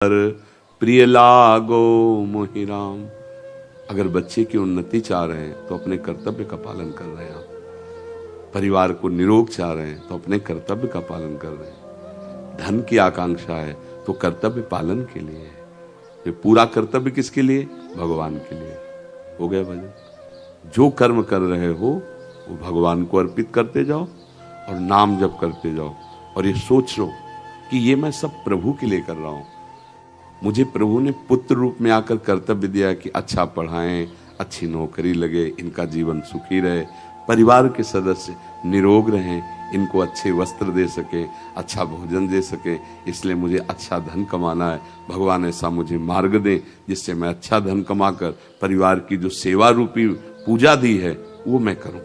प्रिय लागो मोहि राम। अगर बच्चे की उन्नति चाह रहे हैं तो अपने कर्तव्य का पालन कर रहे हैं आप। परिवार को निरोग चाह रहे हैं तो अपने कर्तव्य का पालन कर रहे हैं। धन की आकांक्षा है तो कर्तव्य पालन के लिए है। ये पूरा कर्तव्य किसके लिए? भगवान के लिए। हो गया भजन। जो कर्म कर रहे हो वो भगवान को अर्पित करते जाओ और नाम जप करते जाओ, और ये सोच लो कि ये मैं सब प्रभु के लिए कर रहा हूं। मुझे प्रभु ने पुत्र रूप में आकर कर्तव्य दिया कि अच्छा पढ़ाएं, अच्छी नौकरी लगे, इनका जीवन सुखी रहे, परिवार के सदस्य निरोग रहें, इनको अच्छे वस्त्र दे सके, अच्छा भोजन दे सके। इसलिए मुझे अच्छा धन कमाना है। भगवान ऐसा मुझे मार्ग दे जिससे मैं अच्छा धन कमाकर परिवार की जो सेवा रूपी पूजा दी है वो मैं करूं।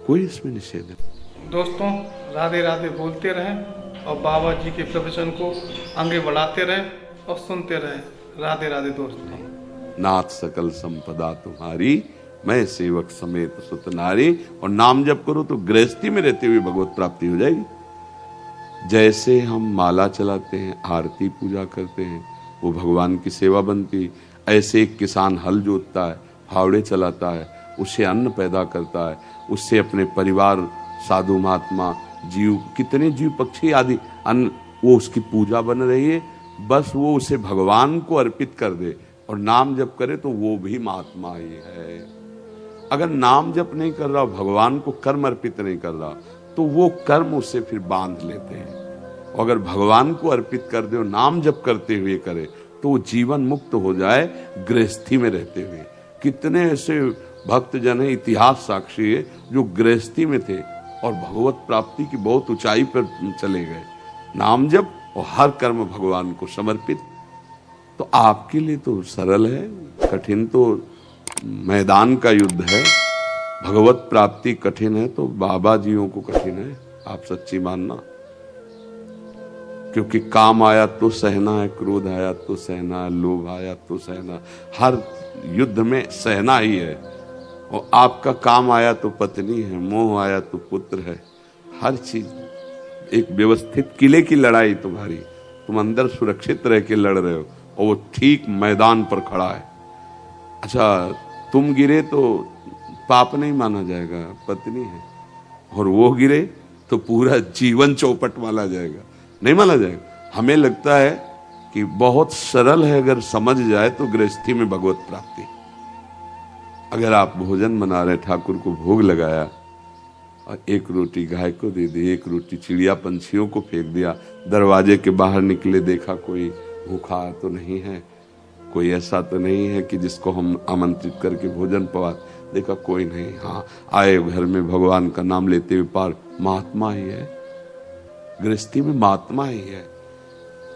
कोई इसमें निषेध है। दोस्तों, राधे राधे बोलते रहें और बाबा जी के प्रवचन को आगे बढ़ाते रहें और सुनते रहें। राधे राधे दोस्तों। नाथ सकल संपदा तुम्हारी, मैं सेवक समेत सुत नारी। और नाम जप करो तो गृहस्थी में रहते हुए भगवत प्राप्ति हो जाएगी। जैसे हम माला चलाते हैं, आरती पूजा करते हैं, वो भगवान की सेवा बनती। ऐसे एक किसान हल जोतता है, फावड़े चलाता है, उससे अन्न पैदा करता है, उससे अपने परिवार, साधु महात्मा, जीव, कितने जीव पक्षी आदि अन्न, वो उसकी पूजा बन रही है। बस वो उसे भगवान को अर्पित कर दे और नाम जप करे तो वो भी महात्मा ही है। अगर नाम जप नहीं कर रहा, भगवान को कर्म अर्पित नहीं कर रहा, तो वो कर्म उसे फिर बांध लेते हैं। और अगर भगवान को अर्पित कर दे और नाम जप करते हुए करे तो वो जीवन मुक्त हो जाए गृहस्थी में रहते हुए। कितने ऐसे भक्त जन है, इतिहास साक्षी है, जो गृहस्थी में थे और भगवत प्राप्ति की बहुत ऊंचाई पर चले गए। नाम जप और हर कर्म भगवान को समर्पित। तो आपके लिए तो सरल है, कठिन तो मैदान का युद्ध है। भगवत प्राप्ति कठिन है तो बाबा जियों को कठिन है, आप सच्ची मानना। क्योंकि काम आया तो सहना है, क्रोध आया तो सहना है, लोभ आया तो सहना। हर युद्ध में सहना ही है। और आपका काम आया तो पत्नी है, मोह आया तो पुत्र है। हर चीज एक व्यवस्थित किले की लड़ाई तुम्हारी, तुम अंदर सुरक्षित रह के लड़ रहे हो और वो ठीक मैदान पर खड़ा है। अच्छा, तुम गिरे तो पाप नहीं माना जाएगा, पत्नी है, और वो गिरे तो पूरा जीवन चौपट माना जाएगा, नहीं माना जाएगा। हमें लगता है कि बहुत सरल है, अगर समझ जाए तो गृहस्थी में भगवत प्राप्ति। अगर आप भोजन बना रहे, ठाकुर को भोग लगाया और एक रोटी गाय को दे दी, एक रोटी चिड़िया पंछियों को फेंक दिया, दरवाजे के बाहर निकले देखा कोई भूखा तो नहीं है, कोई ऐसा तो नहीं है कि जिसको हम आमंत्रित करके भोजन पवा, देखा कोई नहीं, हाँ आए घर में भगवान का नाम लेते हुए पार, महात्मा ही है। गृहस्थी में महात्मा ही है।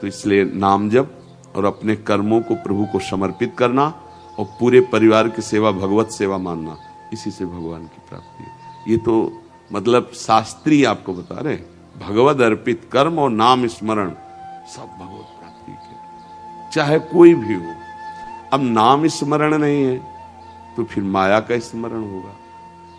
तो इसलिए नाम जप और अपने कर्मों को प्रभु को समर्पित करना और पूरे परिवार की सेवा भगवत सेवा मानना, इसी से भगवान की प्राप्ति है। ये तो मतलब शास्त्री आपको बता रहे, भगवद अर्पित कर्म और नाम स्मरण सब भगवत प्राप्ति के, चाहे कोई भी हो। अब नाम स्मरण नहीं है तो फिर माया का स्मरण होगा,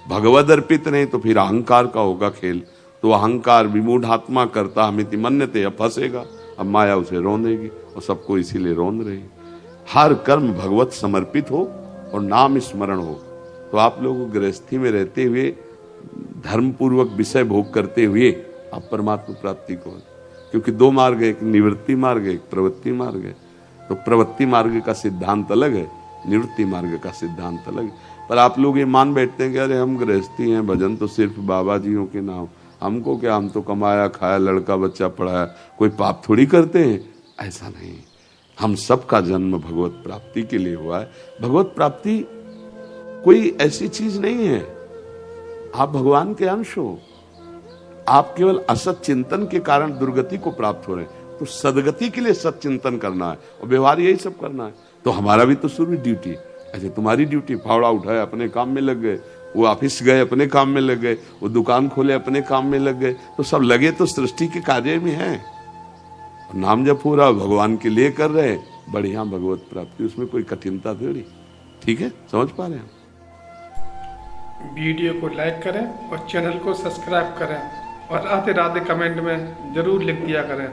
भगवद अर्पित नहीं तो फिर अहंकार का होगा खेल। तो अहंकार विमूढ़ात्मा करता हमिति मन्यते, अब फंसेगा, अब माया उसे रौंदेगी और सबको इसीलिए रौंद रही। हर कर्म भगवत समर्पित हो और नाम स्मरण हो तो आप लोग गृहस्थी में रहते हुए धर्म पूर्वक विषय भोग करते हुए आप परमात्मा प्राप्ति को। क्योंकि दो मार्ग है, एक निवृत्ति मार्ग है, एक प्रवृत्ति मार्ग है। तो प्रवृत्ति मार्ग का सिद्धांत अलग है, निवृत्ति मार्ग का सिद्धांत अलग है। पर आप लोग ये मान बैठते हैं कि अरे हम गृहस्थी हैं, भजन तो सिर्फ बाबा जियों के नाम, हमको क्या, हम तो कमाया खाया, लड़का बच्चा पढ़ाया, कोई पाप थोड़ी करते हैं। ऐसा नहीं, हम सबका जन्म भगवत प्राप्ति के लिए हुआ है। भगवत प्राप्ति कोई ऐसी चीज नहीं है, आप भगवान के अंश हो। आप केवल असत चिंतन के कारण दुर्गति को प्राप्त हो रहे हैं, तो सदगति के लिए सत चिंतन करना है और व्यवहार यही सब करना है। तो हमारा भी तो शुरू ड्यूटी, ऐसे तुम्हारी ड्यूटी, फावड़ा उठाए अपने काम में लग गए, वो ऑफिस गए अपने काम में लग गए, वो दुकान खोले अपने काम में लग गए, तो सब लगे तो सृष्टि के कार्य में है। नाम जप हो रहा, भगवान के लिए कर रहे, बढ़िया भगवत प्राप्ति, उसमें कोई कठिनता थोड़ी। ठीक है, समझ पा रहे हैं। वीडियो को लाइक करें और चैनल को सब्सक्राइब करें और राधे राधे कमेंट में जरूर लिख दिया करें।